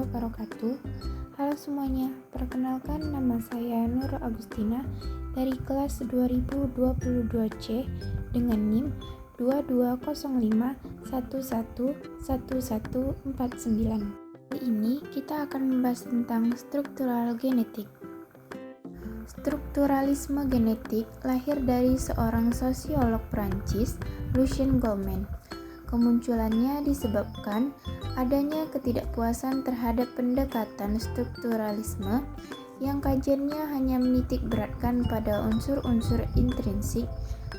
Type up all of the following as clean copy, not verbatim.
wabarakatuh. Halo semuanya, perkenalkan nama saya Nur Agustina dari kelas 2022C dengan NIM 2205111149. Kali ini kita akan membahas tentang struktural genetik. Strukturalisme genetik lahir dari seorang sosiolog Prancis, Lucien Goldman. Kemunculannya disebabkan adanya ketidakpuasan terhadap pendekatan strukturalisme yang kajiannya hanya menitik beratkan pada unsur-unsur intrinsik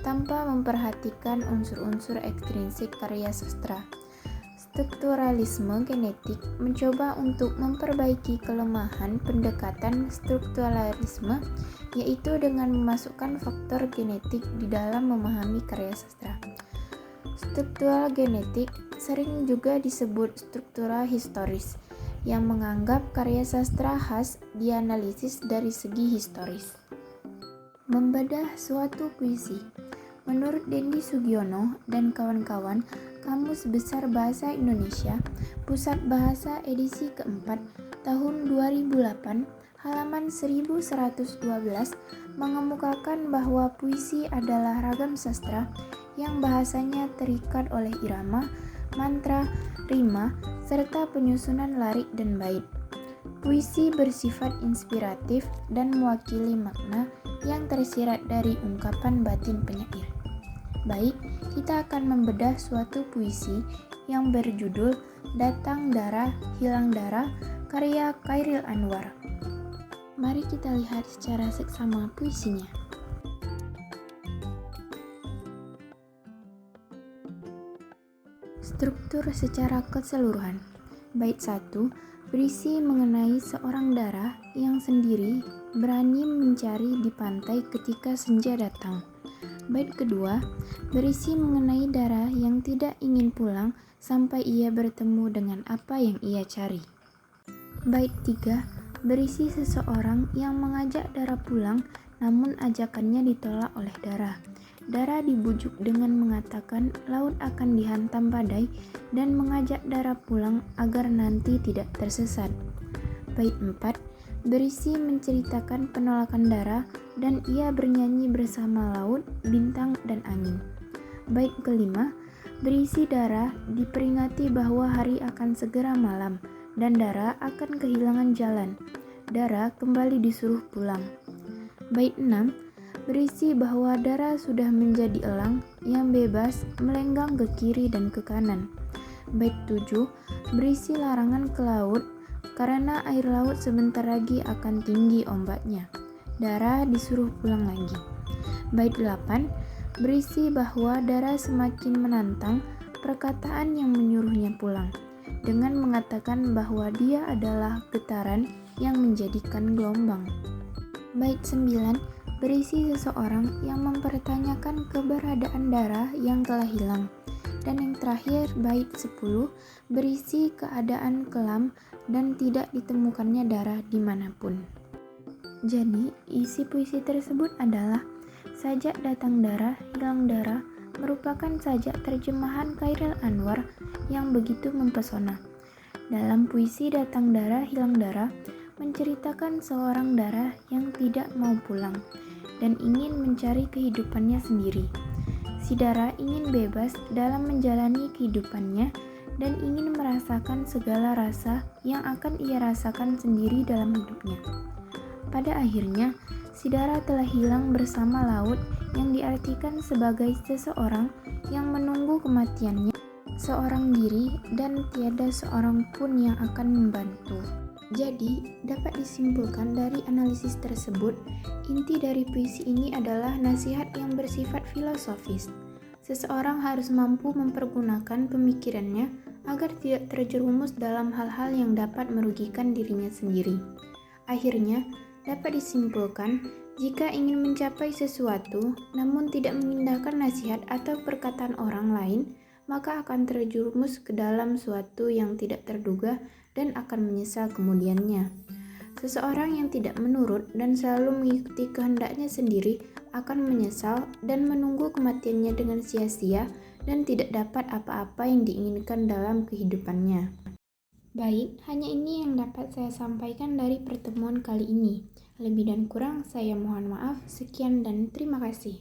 tanpa memperhatikan unsur-unsur ekstrinsik karya sastra. Strukturalisme genetik mencoba untuk memperbaiki kelemahan pendekatan strukturalisme, yaitu dengan memasukkan faktor genetik di dalam memahami karya sastra. Struktural genetik sering juga disebut struktural historis, yang menganggap karya sastra khas dianalisis dari segi historis. Membedah suatu puisi. Menurut Dendi Sugiono dan kawan-kawan, Kamus Besar Bahasa Indonesia, Pusat Bahasa edisi keempat, tahun 2008, halaman 1112, mengemukakan bahwa puisi adalah ragam sastra yang bahasanya terikat oleh irama, mantra, rima, serta penyusunan larik dan bait. Puisi bersifat inspiratif dan mewakili makna yang tersirat dari ungkapan batin penyair. Baik, kita akan membedah suatu puisi yang berjudul Datang Darah, Hilang Darah, karya Chairil Anwar. Mari kita lihat secara seksama puisinya. Struktur secara keseluruhan. Bait 1 berisi mengenai seorang dara yang sendiri berani mencari di pantai ketika senja datang. Bait kedua berisi mengenai dara yang tidak ingin pulang sampai ia bertemu dengan apa yang ia cari. Bait 3 berisi seseorang yang mengajak dara pulang, namun ajakannya ditolak oleh dara. Dara dibujuk dengan mengatakan laut akan dihantam badai dan mengajak dara pulang agar nanti tidak tersesat. Bait 4 berisi menceritakan penolakan dara dan ia bernyanyi bersama laut, bintang, dan angin. Bait kelima berisi dara diperingati bahwa hari akan segera malam dan dara akan kehilangan jalan. Dara kembali disuruh pulang. Bait 6 berisi bahwa dara sudah menjadi elang yang bebas melenggang ke kiri dan ke kanan. Bait 7 berisi larangan ke laut karena air laut sebentar lagi akan tinggi ombaknya. Dara disuruh pulang lagi. Bait 8 berisi bahwa dara semakin menantang perkataan yang menyuruhnya pulang dengan mengatakan bahwa dia adalah getaran yang menjadikan gelombang. Bait 9 berisi seseorang yang mempertanyakan keberadaan dara yang telah hilang. Dan yang terakhir, bait 10 berisi keadaan kelam dan tidak ditemukannya dara dimanapun. Jadi, isi puisi tersebut adalah Sajak Datang Dara, Hilang Dara merupakan sajak terjemahan Chairil Anwar yang begitu mempesona. Dalam puisi Datang Dara, Hilang Dara menceritakan seorang dara yang tidak mau pulang dan ingin mencari kehidupannya sendiri. Si dara ingin bebas dalam menjalani kehidupannya dan ingin merasakan segala rasa yang akan ia rasakan sendiri dalam hidupnya. Pada akhirnya, si dara telah hilang bersama laut yang diartikan sebagai seseorang yang menunggu kematiannya, seorang diri dan tiada seorang pun yang akan membantu. Jadi, dapat disimpulkan dari analisis tersebut, inti dari puisi ini adalah nasihat yang bersifat filosofis. Seseorang harus mampu mempergunakan pemikirannya agar tidak terjerumus dalam hal-hal yang dapat merugikan dirinya sendiri. Akhirnya, dapat disimpulkan, jika ingin mencapai sesuatu namun tidak mengindahkan nasihat atau perkataan orang lain, maka akan terjerumus ke dalam suatu yang tidak terduga dan akan menyesal kemudiannya. Seseorang yang tidak menurut dan selalu mengikuti kehendaknya sendiri akan menyesal dan menunggu kematiannya dengan sia-sia dan tidak dapat apa-apa yang diinginkan dalam kehidupannya. Baik, hanya ini yang dapat saya sampaikan dari pertemuan kali ini. Lebih dan kurang saya mohon maaf. Sekian dan terima kasih.